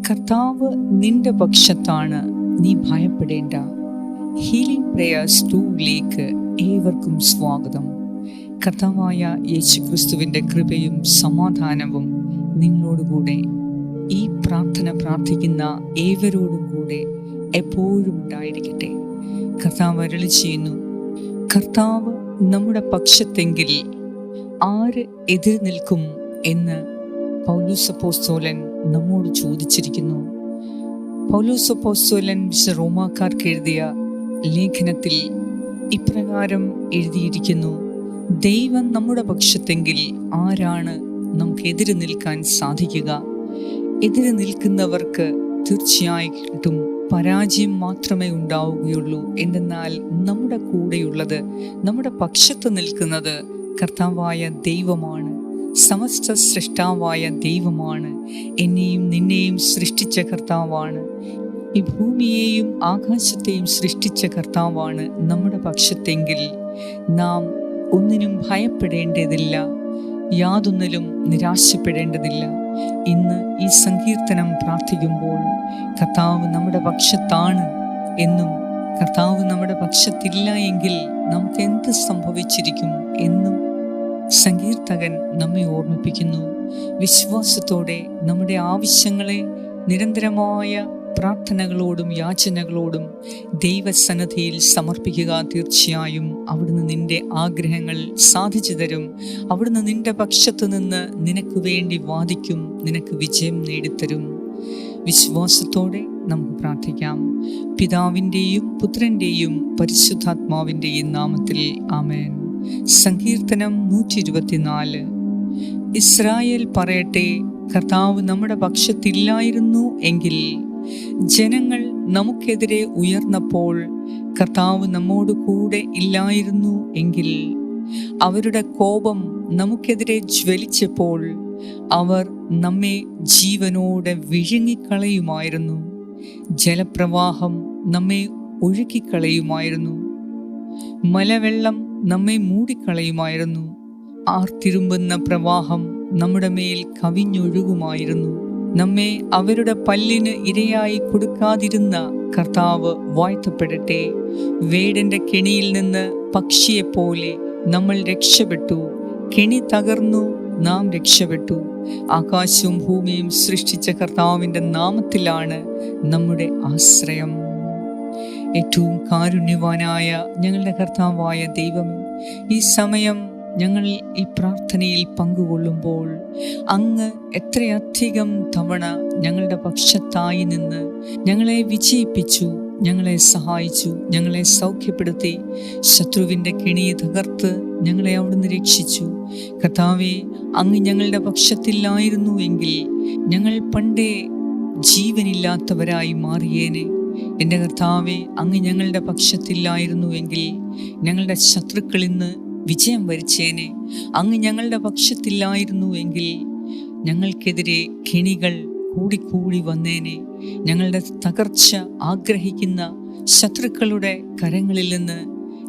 കർത്താവ് നിന്റെ പക്ഷത്താണ്, നീ ഭയപ്പെടേണ്ട. ഹീലിംഗ് പ്രേയേഴ്സ് 2ലേക്ക് ഏവർക്കും സ്വാഗതം. കർത്താവായ യേശുക്രിസ്തുവിൻ്റെ കൃപയും സമാധാനവും നിങ്ങളോടുകൂടെ, ഈ പ്രാർത്ഥന പ്രാർത്ഥിക്കുന്ന ഏവരോടും കൂടെ എപ്പോഴും ഉണ്ടായിരിക്കട്ടെ. കർത്താവ് അരുളി ചെയ്യുന്നു, കർത്താവ് നമ്മുടെ പക്ഷത്തെങ്കിൽ ആര് എതിർ നിൽക്കും എന്ന് പൗലോസ് അപ്പോസ്തലൻ നമ്മോട് ചോദിച്ചിരിക്കുന്നു. പൗലോസ് അപ്പോസ്തലൻ റോമാക്കാർക്ക് എഴുതിയ ലേഖനത്തിൽ ഇപ്രകാരം എഴുതിയിരിക്കുന്നു: ദൈവം നമ്മുടെ പക്ഷത്തെങ്കിൽ ആരാണ് നമുക്ക് എതിര് നിൽക്കാൻ സാധിക്കുക? എതിര് നിൽക്കുന്നവർക്ക് തീർച്ചയായിട്ടും പരാജയം മാത്രമേ ഉണ്ടാവുകയുള്ളൂ. എന്തെന്നാൽ നമ്മുടെ കൂടെയുള്ളത്, നമ്മുടെ പക്ഷത്ത് നിൽക്കുന്നത് കർത്താവായ ദൈവമാണ്, സമസ്ത സൃഷ്ടാവായ ദൈവമാണ്. എന്നെയും നിന്നെയും സൃഷ്ടിച്ച കർത്താവാണ്, ഈ ഭൂമിയെയും ആകാശത്തെയും സൃഷ്ടിച്ച കർത്താവാണ് നമ്മുടെ പക്ഷത്തെങ്കിൽ നാം ഒന്നിനും ഭയപ്പെടേണ്ടതില്ല, യാതൊന്നിലും നിരാശപ്പെടേണ്ടതില്ല. ഇന്ന് ഈ സങ്കീർത്തനം പ്രാർത്ഥിക്കുമ്പോൾ കർത്താവ് നമ്മുടെ പക്ഷത്താണ് എന്നും, കർത്താവ് നമ്മുടെ പക്ഷത്തില്ല എങ്കിൽ നമുക്ക് എന്ത് സംഭവിച്ചിരിക്കും എന്നും സങ്കീർത്തകൻ നമ്മെ ഓർമ്മിപ്പിക്കുന്നു. വിശ്വാസത്തോടെ നമ്മുടെ ആവശ്യങ്ങളെ നിരന്തരമായ പ്രാർത്ഥനകളോടും യാചനകളോടും ദൈവസന്നിധിയിൽ സമർപ്പിക്കുക. തീർച്ചയായും അവിടുന്ന് നിന്റെ ആഗ്രഹങ്ങൾ സാധിച്ചു തരും. അവിടുന്ന് നിന്റെ പക്ഷത്ത് നിന്ന് നിനക്ക് വേണ്ടി വാദിക്കും, നിനക്ക് വിജയം നേടിത്തരും. വിശ്വാസത്തോടെ നമുക്ക് പ്രാർത്ഥിക്കാം. പിതാവിൻ്റെയും പുത്രൻ്റെയും പരിശുദ്ധാത്മാവിൻ്റെയും നാമത്തിൽ ആമേൻ. സങ്കീർത്തനം 124. ഇസ്രായേൽ പറയട്ടെ, കർത്താവ് നമ്മുടെ പക്ഷത്തില്ലായിരുന്നു എങ്കിൽ, ജനങ്ങൾ നമുക്കെതിരെ ഉയർന്നപ്പോൾ കർത്താവ് നമ്മോട് കൂടെ ഇല്ലായിരുന്നു എങ്കിൽ, അവരുടെ കോപം നമുക്കെതിരെ ജ്വലിച്ചപ്പോൾ അവർ നമ്മെ ജീവനോടെ വിഴുങ്ങിക്കളയുമായിരുന്നു. ജലപ്രവാഹം നമ്മെ ഒഴുക്കിക്കളയുമായിരുന്നു, മലവെള്ളം നമ്മെ മൂടിക്കളയുമായിരുന്നു. ആർത്തിരുമ്പുന്ന പ്രവാഹം നമ്മുടെ മേൽ കവിഞ്ഞൊഴുകുമായിരുന്നു. നമ്മെ അവരുടെ പല്ലിന് ഇരയായി കൊടുക്കാതിരുന്ന കർത്താവ് വാഴ്ത്തപ്പെടട്ടെ. വേടന്റെ കെണിയിൽ നിന്ന് പക്ഷിയെപ്പോലെ നമ്മൾ രക്ഷപ്പെട്ടു. കെണി തകർന്നു, നാം രക്ഷപ്പെട്ടു. ആകാശവും ഭൂമിയും സൃഷ്ടിച്ച കർത്താവിൻ്റെ നാമത്തിലാണ് നമ്മുടെ ആശ്രയം. ഏറ്റവും കാരുണ്യവാനായ ഞങ്ങളുടെ കർത്താവായ ദൈവമേ, ഈ സമയം ഞങ്ങൾ ഈ പ്രാർത്ഥനയിൽ പങ്കുകൊള്ളുമ്പോൾ അങ്ങ് എത്രയധികം തവണ ഞങ്ങളുടെ പക്ഷത്തായി നിന്ന് ഞങ്ങളെ വിജയിപ്പിച്ചു, ഞങ്ങളെ സഹായിച്ചു, ഞങ്ങളെ സൗഖ്യപ്പെടുത്തി. ശത്രുവിൻ്റെ കെണിയെ തകർത്ത് ഞങ്ങളെ അവിടുന്ന് രക്ഷിച്ചു. കർത്താവേ, അങ്ങ് ഞങ്ങളുടെ പക്ഷത്തില്ലായിരുന്നു എങ്കിൽ ഞങ്ങൾ പണ്ടേ ജീവനില്ലാത്തവരായി മാറിയേനെ. എൻ്റെ കർത്താവേ, അങ്ങ് ഞങ്ങളുടെ പക്ഷത്തില്ലായിരുന്നുവെങ്കിൽ ഞങ്ങളുടെ ശത്രുക്കൾ ഇന്ന് വിജയം വരിച്ചേനെ. അങ്ങ് ഞങ്ങളുടെ പക്ഷത്തില്ലായിരുന്നുവെങ്കിൽ ഞങ്ങൾക്കെതിരെ കെണികൾ കൂടിക്കൂടി വന്നേനെ. ഞങ്ങളുടെ തകർച്ച ആഗ്രഹിക്കുന്ന ശത്രുക്കളുടെ കരങ്ങളിൽ നിന്ന്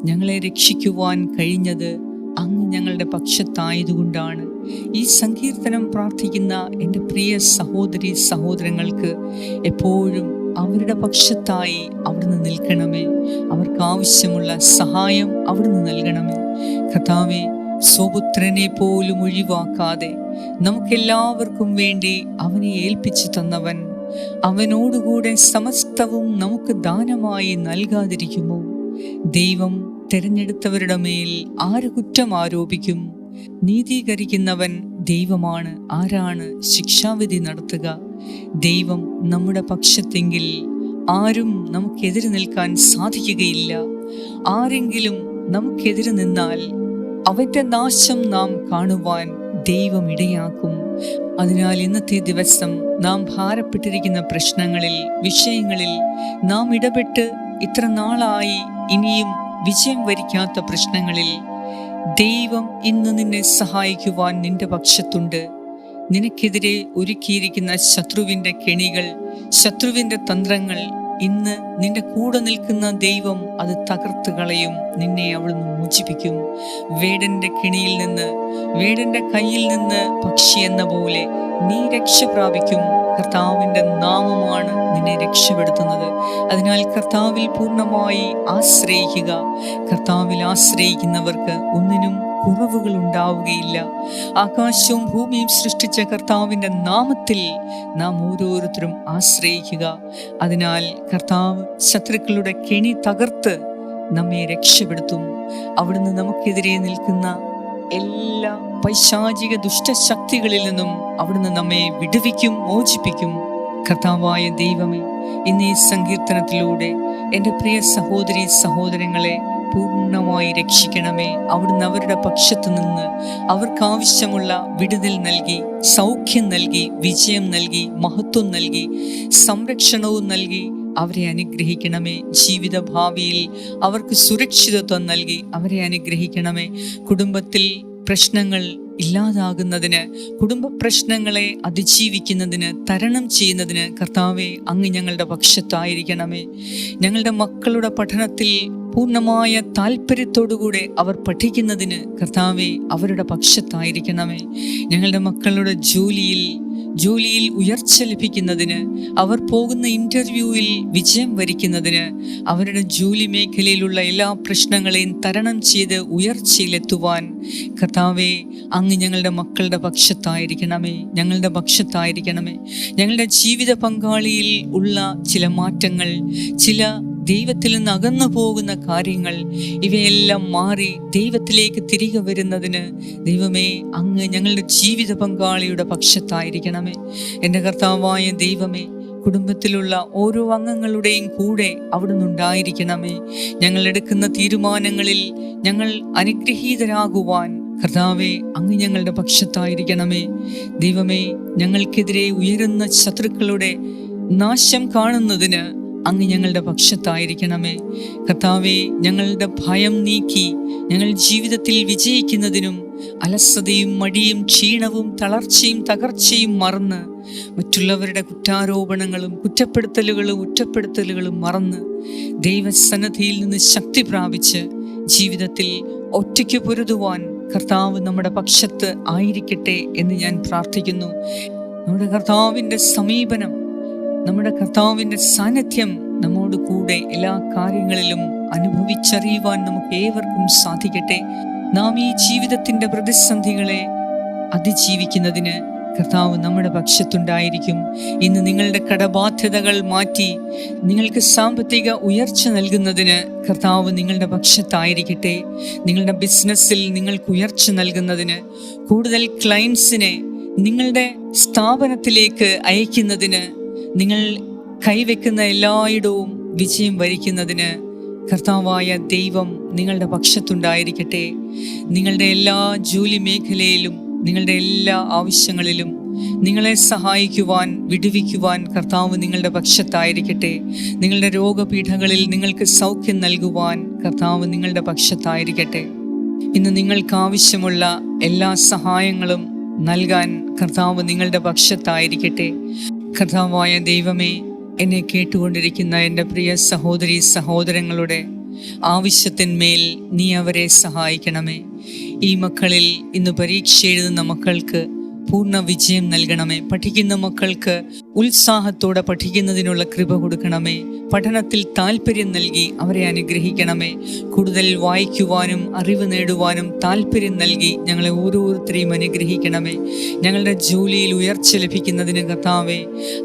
ഞങ്ങളെ രക്ഷിക്കുവാൻ കഴിഞ്ഞത് അങ്ങ് ഞങ്ങളുടെ പക്ഷത്തായതുകൊണ്ടാണ്. ഈ സങ്കീർത്തനം പ്രാർത്ഥിക്കുന്ന എൻ്റെ പ്രിയ സഹോദരി സഹോദരങ്ങൾക്ക് എപ്പോഴും അവരുടെ പക്ഷത്തായി അവിടുന്ന് നിൽക്കണമേ. അവർക്ക് ആവശ്യമുള്ള സഹായം അവിടുന്ന് നൽകണമേ. കർത്താവേ, സ്വപുത്രനെ പോലും ഒഴിവാക്കാതെ നമുക്കെല്ലാവർക്കും വേണ്ടി അവനെ ഏൽപ്പിച്ചു തന്നവൻ, അവനോടുകൂടെ സമസ്തവും നമുക്ക് ദാനമായി നൽകാതിരിക്കുമോ? ദൈവം തിരഞ്ഞെടുത്തവരുടെ മേൽ ആര് കുറ്റം ആരോപിക്കും? നീതീകരിക്കുന്നവൻ ദൈവമാണ്, ആരാണ് ശിക്ഷാവിധി നടത്തുക? ദൈവം നമ്മുടെ പക്ഷത്തെങ്കിൽ ആരും നമുക്കെതിരെ നിൽക്കാൻ സാധിക്കുകയില്ല. ആരെങ്കിലും നമുക്കെതിരെ നിന്നാൽ അവന്റെ നാശം നാം കാണുവാൻ ദൈവം ഇടയാക്കും. അതിനാൽ ഇന്നത്തെ ദിവസം നാം ഭാരപ്പെട്ടിരിക്കുന്ന പ്രശ്നങ്ങളിൽ, വിഷയങ്ങളിൽ നാം ഇടപെട്ട് ഇത്ര നാളായി ഇനിയും വിജയം വരിക്കാത്ത പ്രശ്നങ്ങളിൽ ദൈവം ഇന്ന് നിന്നെ സഹായിക്കുവാൻ നിന്റെ പക്ഷത്തുണ്ട്. നിനക്കെതിരെ ഒരുക്കിയിരിക്കുന്ന ശത്രുവിൻ്റെ കെണികൾ, ശത്രുവിൻ്റെ തന്ത്രങ്ങൾ ഇന്ന് നിന്റെ കൂടെ നിൽക്കുന്ന ദൈവം അത് തകർത്ത് കളയും. നിന്നെ അവിടുന്ന് മോചിപ്പിക്കും. വേടന്റെ കെണിയിൽ നിന്ന്, വേടന്റെ കയ്യിൽ നിന്ന് പക്ഷി എന്ന പോലെ നീ രക്ഷ പ്രാപിക്കും. കർത്താവിൻ്റെ നാമമാണ് നിന്നെ രക്ഷപ്പെടുത്തുന്നത്. അതിനാൽ കർത്താവിൽ പൂർണ്ണമായി ആശ്രയിക്കുക. കർത്താവിൽ ആശ്രയിക്കുന്നവർക്ക് ഒന്നിനും കുറവുകൾ ഉണ്ടാവുകയില്ല. ആകാശവും ഭൂമിയും സൃഷ്ടിച്ച കർത്താവിൻ്റെ നാമത്തിൽ നാം ഓരോരുത്തരും ആശ്രയിക്കുക. അതിനാൽ കർത്താവ് ശത്രുക്കളുടെ കെണി തകർത്ത് നമ്മെ രക്ഷപ്പെടുത്തും. അവിടുന്ന് നമുക്കെതിരെ നിൽക്കുന്ന എല്ലാ പൈശാചിക ദുഷ്ടശക്തികളിൽ നിന്നും അവിടുന്ന് നമ്മെ വിടുവിക്കും, മോചിപ്പിക്കും. കർത്താവായ ദൈവമേ, ഇന്ന് ഈ സങ്കീർത്തനത്തിലൂടെ എൻ്റെ പ്രിയ സഹോദരീ സഹോദരങ്ങളെ പൂർണ്ണമായി രക്ഷിക്കണമേ. അവിടുന്ന് അവരുടെ പക്ഷത്ത് നിന്ന് അവർക്കാവശ്യമുള്ള വിടുതൽ നൽകി, സൗഖ്യം നൽകി, വിജയം നൽകി, മഹത്വം നൽകി, സംരക്ഷണവും നൽകി അവരെ അനുഗ്രഹിക്കണമേ. ജീവിത ഭാവിയിൽ അവർക്ക് സുരക്ഷിതത്വം നൽകി അവരെ അനുഗ്രഹിക്കണമേ. കുടുംബത്തിൽ പ്രശ്നങ്ങൾ ഇല്ലാതാകുന്നതിന്, കുടുംബ പ്രശ്നങ്ങളെ അതിജീവിക്കുന്നതിന്, തരണം ചെയ്യുന്നതിന് കർത്താവെ അങ്ങ് ഞങ്ങളുടെ പക്ഷത്തായിരിക്കണമേ. ഞങ്ങളുടെ മക്കളുടെ പഠനത്തിൽ പൂർണ്ണമായ താല്പര്യത്തോടുകൂടെ അവർ പഠിക്കുന്നതിന് കർത്താവെ അവരുടെ പക്ഷത്തായിരിക്കണമേ. ഞങ്ങളുടെ മക്കളുടെ ജോലിയിൽ ഉയർച്ച ലഭിക്കുന്നതിന്, അവർ പോകുന്ന ഇന്റർവ്യൂവിൽ വിജയം വരിക്കുന്നതിന്, അവരുടെ ജോലി മേഖലയിലുള്ള എല്ലാ പ്രശ്നങ്ങളെയും തരണം ചെയ്ത് ഉയർച്ചയിലെത്തുവാൻ കർത്താവെ അങ്ങ് ഞങ്ങളുടെ മക്കളുടെ പക്ഷത്തായിരിക്കണമേ, ഞങ്ങളുടെ പക്ഷത്തായിരിക്കണമേ. ഞങ്ങളുടെ ജീവിത പങ്കാളിയിൽ ഉള്ള ചില മാറ്റങ്ങൾ, ചില ദൈവത്തിൽ നിന്ന് അകന്നു പോകുന്ന കാര്യങ്ങൾ, ഇവയെല്ലാം മാറി ദൈവത്തിലേക്ക് തിരികെ വരുന്നതിന് ദൈവമേ അങ്ങ് ഞങ്ങളുടെ ജീവിത പങ്കാളിയുടെ പക്ഷത്തായിരിക്കണമേ. എൻ്റെ കർത്താവായ ദൈവമേ, കുടുംബത്തിലുള്ള ഓരോ അംഗങ്ങളുടെയും കൂടെ അവിടുന്ന് ഉണ്ടായിരിക്കണമേ. ഞങ്ങൾ എടുക്കുന്ന തീരുമാനങ്ങളിൽ ഞങ്ങൾ അനുഗ്രഹീതരാകുവാൻ കർത്താവെ അങ്ങ് ഞങ്ങളുടെ പക്ഷത്തായിരിക്കണമേ. ദൈവമേ, ഞങ്ങൾക്കെതിരെ ഉയരുന്ന ശത്രുക്കളുടെ നാശം കാണുന്നതിന് അങ്ങ് ഞങ്ങളുടെ പക്ഷത്തായിരിക്കണമേ. കർത്താവെ, ഞങ്ങളുടെ ഭയം നീക്കി ഞങ്ങൾ ജീവിതത്തിൽ വിജയിക്കുന്നതിനും, അലസതയും മടിയും ക്ഷീണവും തളർച്ചയും തകർച്ചയും മറന്ന്, മറ്റുള്ളവരുടെ കുറ്റാരോപണങ്ങളും കുറ്റപ്പെടുത്തലുകളും മറന്ന് ദൈവസന്നിധിയിൽ നിന്ന് ശക്തി പ്രാപിച്ച് ജീവിതത്തിൽ ഒറ്റയ്ക്ക് പൊരുതുവാൻ കർത്താവ് നമ്മുടെ പക്ഷത്ത് ആയിരിക്കട്ടെ എന്ന് ഞാൻ പ്രാർത്ഥിക്കുന്നു. നമ്മുടെ കർത്താവിൻ്റെ സമീപനം, നമ്മുടെ കർത്താവിൻ്റെ സാന്നിധ്യം നമ്മോട് കൂടെ എല്ലാ കാര്യങ്ങളിലും അനുഭവിച്ചറിയുവാൻ നമുക്ക് ഏവർക്കും സാധിക്കട്ടെ. നാം ഈ ജീവിതത്തിൻ്റെ പ്രതിസന്ധികളെ അതിജീവിക്കുന്നതിന് കർത്താവ് നമ്മുടെ പക്ഷത്തുണ്ടായിരിക്കും. ഇന്ന് നിങ്ങളുടെ കടബാധ്യതകൾ മാറ്റി നിങ്ങൾക്ക് സാമ്പത്തിക ഉയർച്ച നൽകുന്നതിന് കർത്താവ് നിങ്ങളുടെ പക്ഷത്തായിരിക്കട്ടെ. നിങ്ങളുടെ ബിസിനസ്സിൽ നിങ്ങൾക്ക് ഉയർച്ച നൽകുന്നതിന്, കൂടുതൽ ക്ലയൻസിനെ നിങ്ങളുടെ സ്ഥാപനത്തിലേക്ക് അയക്കുന്നതിന്, നിങ്ങൾ കൈവെക്കുന്ന എല്ലായിടവും വിജയം വരിക്കുന്നതിന് കർത്താവായ ദൈവം നിങ്ങളുടെ പക്ഷത്തുണ്ടായിരിക്കട്ടെ. നിങ്ങളുടെ എല്ലാ ജോലി മേഖലയിലും, നിങ്ങളുടെ എല്ലാ ആവശ്യങ്ങളിലും നിങ്ങളെ സഹായിക്കുവാൻ, വിടുവിക്കുവാൻ കർത്താവ് നിങ്ങളുടെ പക്ഷത്തായിരിക്കട്ടെ. നിങ്ങളുടെ രോഗപീഠകളിൽ നിങ്ങൾക്ക് സൗഖ്യം നൽകുവാൻ കർത്താവ് നിങ്ങളുടെ പക്ഷത്തായിരിക്കട്ടെ. ഇന്ന് നിങ്ങൾക്ക് ആവശ്യമുള്ള എല്ലാ സഹായങ്ങളും നൽകാൻ കർത്താവ് നിങ്ങളുടെ പക്ഷത്തായിരിക്കട്ടെ. കർത്താവായ ദൈവമേ, എന്നെ കേട്ടുകൊണ്ടിരിക്കുന്ന എൻ്റെ പ്രിയ സഹോദരീ സഹോദരങ്ങളുടെ ആവശ്യത്തിന്മേൽ നീ അവരെ സഹായിക്കണമേ. ഈ മക്കളിൽ ഇന്ന് പരീക്ഷ എഴുതുന്ന മക്കൾക്ക് പൂർണ്ണ വിജയം നൽകണമേ. പഠിക്കുന്ന മക്കൾക്ക് ഉത്സാഹത്തോടെ പഠിക്കുന്നതിനുള്ള കൃപ കൊടുക്കണമേ. പഠനത്തിൽ താല്പര്യം നൽകി അവരെ അനുഗ്രഹിക്കണമേ. കൂടുതൽ വായിക്കുവാനും അറിവ് നേടുവാനും താല്പര്യം നൽകി ഞങ്ങളെ ഓരോരുത്തരെയും അനുഗ്രഹിക്കണമേ. ഞങ്ങളുടെ ജോലിയിൽ ഉയർച്ച ലഭിക്കുന്നതിന് കർത്താവേ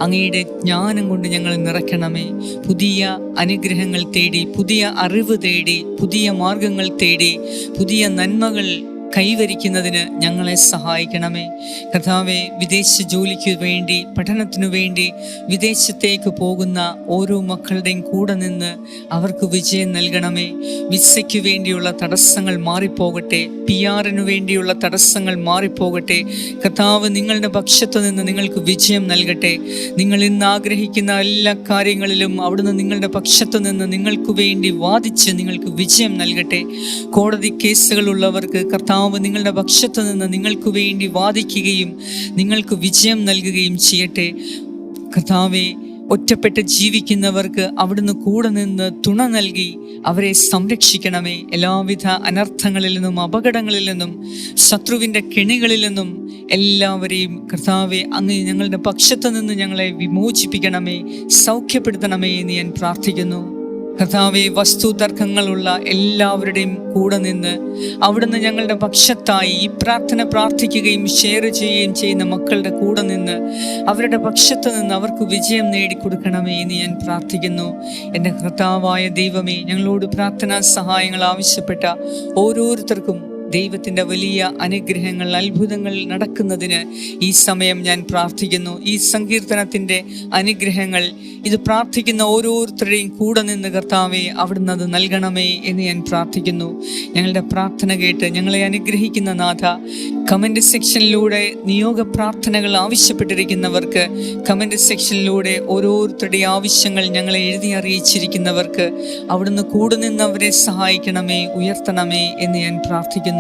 അങ്ങയുടെ ജ്ഞാനം കൊണ്ട് ഞങ്ങൾ നിറയ്ക്കണമേ. പുതിയ അനുഗ്രഹങ്ങൾ തേടി, പുതിയ അറിവ് തേടി, പുതിയ മാർഗങ്ങൾ തേടി, പുതിയ നന്മകൾ കൈവരിക്കുന്നതിന് ഞങ്ങളെ സഹായിക്കണമേ. കർത്താവെ, വിദേശ ജോലിക്ക് വേണ്ടി, പഠനത്തിനു വേണ്ടി വിദേശത്തേക്ക് പോകുന്ന ഓരോ മക്കളുടെയും കൂടെ നിന്ന് അവർക്ക് വിജയം നൽകണമേ. വിസയ്ക്ക് വേണ്ടിയുള്ള തടസ്സങ്ങൾ മാറിപ്പോകട്ടെ. PR വേണ്ടിയുള്ള തടസ്സങ്ങൾ മാറിപ്പോകട്ടെ. കർത്താവ് നിങ്ങളുടെ പക്ഷത്തു നിന്ന് നിങ്ങൾക്ക് വിജയം നൽകട്ടെ. നിങ്ങൾ ഇന്ന് ആഗ്രഹിക്കുന്ന എല്ലാ കാര്യങ്ങളിലും അവിടുന്ന് നിങ്ങളുടെ പക്ഷത്തു നിന്ന് നിങ്ങൾക്ക് വേണ്ടി വാദിച്ച് നിങ്ങൾക്ക് വിജയം നൽകട്ടെ. കോടതി കേസുകളുള്ളവർക്ക് കർത്താവ് നിങ്ങളുടെ പക്ഷത്തു നിന്ന് നിങ്ങൾക്ക് വേണ്ടി വാദിക്കുകയും നിങ്ങൾക്ക് വിജയം നൽകുകയും ചെയ്യട്ടെ. കർത്താവെ, ഒറ്റപ്പെട്ട് ജീവിക്കുന്നവർക്ക് അവിടുന്ന് കൂടെ നിന്ന് തുണ നൽകി അവരെ സംരക്ഷിക്കണമേ. എല്ലാവിധ അനർത്ഥങ്ങളിൽ നിന്നും അപകടങ്ങളിൽ നിന്നും ശത്രുവിൻ്റെ കെണികളിൽ നിന്നും എല്ലാവരെയും കർത്താവെ അങ്ങ് ഞങ്ങളുടെ പക്ഷത്ത് നിന്ന് ഞങ്ങളെ വിമോചിപ്പിക്കണമേ, സൗഖ്യപ്പെടുത്തണമേ എന്ന് ഞാൻ പ്രാർത്ഥിക്കുന്നു. കർത്താവെ, വസ്തുതർക്കങ്ങളുള്ള എല്ലാവരുടെയും കൂടെ നിന്ന് അവിടുന്ന് ഞങ്ങളുടെ പക്ഷത്തായി ഈ പ്രാർത്ഥന പ്രാർത്ഥിക്കുകയും ഷെയർ ചെയ്യുകയും ചെയ്യുന്ന മക്കളുടെ കൂടെ നിന്ന് അവരുടെ പക്ഷത്ത് നിന്ന് അവർക്ക് വിജയം നേടിക്കൊടുക്കണമേ എന്ന് ഞാൻ പ്രാർത്ഥിക്കുന്നു. എൻ്റെ കർത്താവായ ദൈവമേ, ഞങ്ങളോട് പ്രാർത്ഥനാ സഹായങ്ങൾ ആവശ്യപ്പെട്ട ഓരോരുത്തർക്കും ദൈവത്തിൻ്റെ വലിയ അനുഗ്രഹങ്ങൾ, അത്ഭുതങ്ങൾ നടക്കുന്നതിന് ഈ സമയം ഞാൻ പ്രാർത്ഥിക്കുന്നു. ഈ സങ്കീർത്തനത്തിൻ്റെ അനുഗ്രഹങ്ങൾ ഇത് പ്രാർത്ഥിക്കുന്ന ഓരോരുത്തരുടെയും കൂടെ നിന്ന് കർത്താവെ അവിടുന്ന് അത് നൽകണമേ എന്ന് ഞാൻ പ്രാർത്ഥിക്കുന്നു. ഞങ്ങളുടെ പ്രാർത്ഥന കേട്ട് ഞങ്ങളെ അനുഗ്രഹിക്കുന്ന നാഥ, കമൻറ്റ് സെക്ഷനിലൂടെ നിയോഗ പ്രാർത്ഥനകൾ ആവശ്യപ്പെട്ടിരിക്കുന്നവർക്ക്, കമൻറ്റ് സെക്ഷനിലൂടെ ഓരോരുത്തരുടെ ആവശ്യങ്ങൾ ഞങ്ങളെ എഴുതി അറിയിച്ചിരിക്കുന്നവർക്ക് അവിടുന്ന് കൂടെ നിന്ന് അവരെ സഹായിക്കണമേ, ഉയർത്തണമേ എന്ന് ഞാൻ പ്രാർത്ഥിക്കുന്നു.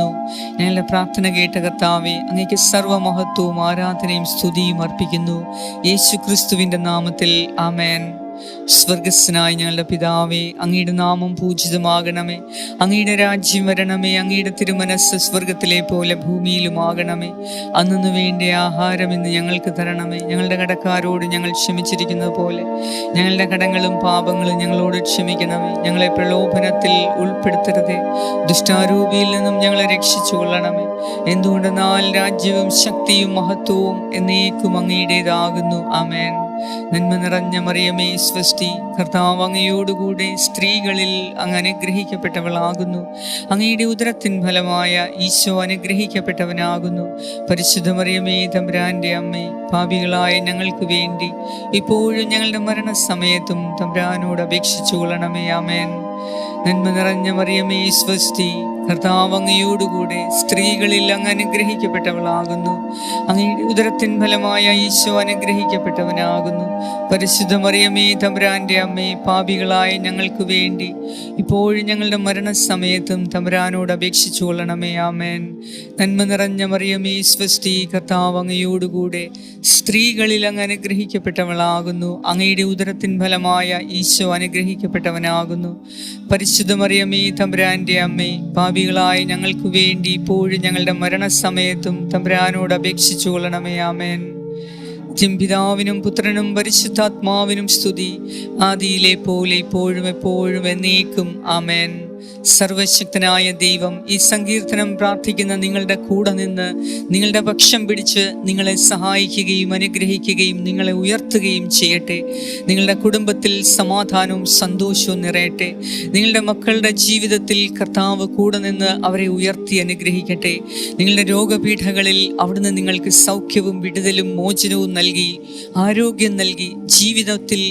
ഞങ്ങളുടെ പ്രാർത്ഥന കേട്ട കർത്താവേ, അങ്ങേക്ക് സർവ്വമഹത്വവും ആരാധനയും സ്തുതിയും അർപ്പിക്കുന്നു. യേശു ക്രിസ്തുവിൻ്റെ നാമത്തിൽ ആമേൻ. സ്വർഗസ്സനായ ഞങ്ങളുടെ പിതാവേ, അങ്ങയുടെ നാമം പൂജിതമാകണമേ, അങ്ങയുടെ രാജ്യം വരണമേ, അങ്ങയുടെ തിരുമനസ്സ് സ്വർഗത്തിലെ പോലെ ഭൂമിയിലുമാകണമേ. അന്നു വേണ്ട ആഹാരം ഇന്ന് ഞങ്ങൾക്ക് തരണമേ. ഞങ്ങളുടെ കടക്കാരോട് ഞങ്ങൾ ക്ഷമിച്ചിരിക്കുന്നത് പോലെ ഞങ്ങളുടെ കടങ്ങളും പാപങ്ങളും ഞങ്ങളോട് ക്ഷമിക്കണമേ. ഞങ്ങളെ പ്രലോഭനത്തിൽ ഉൾപ്പെടുത്തരുതേ, ദുഷ്ടാരൂപിയിൽ നിന്നും ഞങ്ങളെ രക്ഷിച്ചു കൊള്ളണമേ. എന്തുകൊണ്ടെന്നാൽ രാജ്യവും ശക്തിയും മഹത്വവും എന്നേക്കും അങ്ങയുടേതാകുന്നു. ആമേൻ. നന്മ നിറഞ്ഞ മറിയമേ സ്വസ്തി, കർത്താവ് അങ്ങയോടുകൂടെ സ്ത്രീകളിൽ അങ്ങ് അനുഗ്രഹിക്കപ്പെട്ടവളാകുന്നു. അങ്ങയുടെ ഉദരത്തിൻ ഫലമായ ഈശോ അനുഗ്രഹിക്കപ്പെട്ടവനാകുന്നു. പരിശുദ്ധ മറിയമേ തമ്പുരാന്റെ അമ്മേ, പാപികളായ ഞങ്ങൾക്ക് വേണ്ടി ഇപ്പോഴും ഞങ്ങളുടെ മരണസമയത്തും തമ്പുരാനോട് അപേക്ഷിച്ചു കൊള്ളണമേ. ആമേൻ. നന്മ നിറഞ്ഞ മറിയമേ സ്വസ്തി, കർത്താവ് അങ്ങയോടുകൂടെ സ്ത്രീകളിൽ അങ്ങ് അനുഗ്രഹിക്കപ്പെട്ടവളാകുന്നു. അങ്ങയുടെ ഉദരത്തിൻ ഫലമായ ഈശോ അനുഗ്രഹിക്കപ്പെട്ടവനാകുന്നു. പരിശുദ്ധ മറിയമേ തമ്പുരാന്റെ അമ്മേ, പാപികളായ ഞങ്ങൾക്ക് വേണ്ടി ഇപ്പോഴും ഞങ്ങളുടെ മരണസമയത്തും തമ്പുരാനോട് അപേക്ഷിച്ചു കൊള്ളണമേ. ആമേൻ. നന്മ നിറഞ്ഞ മറിയമേ സ്വസ്തി, കർത്താവ് അങ്ങയോടുകൂടെ സ്ത്രീകളിൽ അങ്ങ് അനുഗ്രഹിക്കപ്പെട്ടവളാകുന്നു. അങ്ങയുടെ ഉദരത്തിൻ ഫലമായ ഈശോ അനുഗ്രഹിക്കപ്പെട്ടവനാകുന്നു. പരിശുദ്ധ മറിയമേ തമ്പുരാന്റെ അമ്മേ, പാപികളായ ഞങ്ങൾക്ക് വേണ്ടി ഇപ്പോഴും ഞങ്ങളുടെ മരണസമയത്തും തമ്പുരാനോട് അപേക്ഷിച്ചു കൊള്ളണമേ. ആമേൻ. പിതാവിനും പുത്രനും പരിശുദ്ധാത്മാവിനും സ്തുതി, ആദിയിലെ പോലെ ഇപ്പോഴും എപ്പോഴും എന്നേക്കും. ആമേൻ. സർവശക്തനായ ദൈവം ഈ സങ്കീർത്തനം പ്രാർത്ഥിക്കുന്ന നിങ്ങളുടെ കൂടെ നിന്ന് നിങ്ങളുടെ പക്ഷം പിടിച്ച് നിങ്ങളെ സഹായിക്കുകയും അനുഗ്രഹിക്കുകയും നിങ്ങളെ ഉയർത്തുകയും ചെയ്യട്ടെ. നിങ്ങളുടെ കുടുംബത്തിൽ സമാധാനവും സന്തോഷവും നിറയട്ടെ. നിങ്ങളുടെ മക്കളുടെ ജീവിതത്തിൽ കർത്താവ് കൂടെ നിന്ന് അവരെ ഉയർത്തി അനുഗ്രഹിക്കട്ടെ. നിങ്ങളുടെ രോഗപീഠകളിൽ അവിടുന്ന് നിങ്ങൾക്ക് സൗഖ്യവും വിടുതലും മോചനവും നൽകി, ആരോഗ്യം നൽകി, ജീവിതത്തിൽ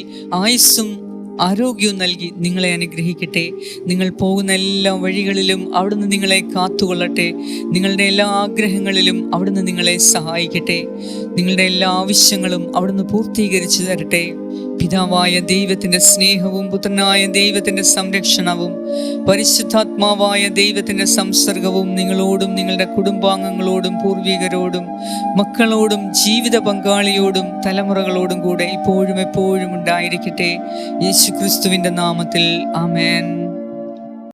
ആയുസ്സും ആരോഗ്യവും നൽകി നിങ്ങളെ അനുഗ്രഹിക്കട്ടെ. നിങ്ങൾ പോകുന്ന എല്ലാ വഴികളിലും അവിടുന്ന് നിങ്ങളെ കാത്തുകൊള്ളട്ടെ. നിങ്ങളുടെ എല്ലാ ആഗ്രഹങ്ങളിലും അവിടുന്ന് നിങ്ങളെ സഹായിക്കട്ടെ. നിങ്ങളുടെ എല്ലാ ആവശ്യങ്ങളും അവിടുന്ന് പൂർത്തീകരിച്ചു തരട്ടെ. പിതാവായ ദൈവത്തിൻ്റെ സ്നേഹവും പുത്രനായ ദൈവത്തിൻ്റെ സംരക്ഷണവും പരിശുദ്ധാത്മാവായ ദൈവത്തിൻ്റെ സംസർഗവും നിങ്ങളോടും നിങ്ങളുടെ കുടുംബാംഗങ്ങളോടും പൂർവികരോടും മക്കളോടും ജീവിത പങ്കാളിയോടും തലമുറകളോടും കൂടെ ഇപ്പോഴും എപ്പോഴും ഉണ്ടായിരിക്കട്ടെ. യേശു ക്രിസ്തുവിൻ്റെ നാമത്തിൽ ആമേൻ.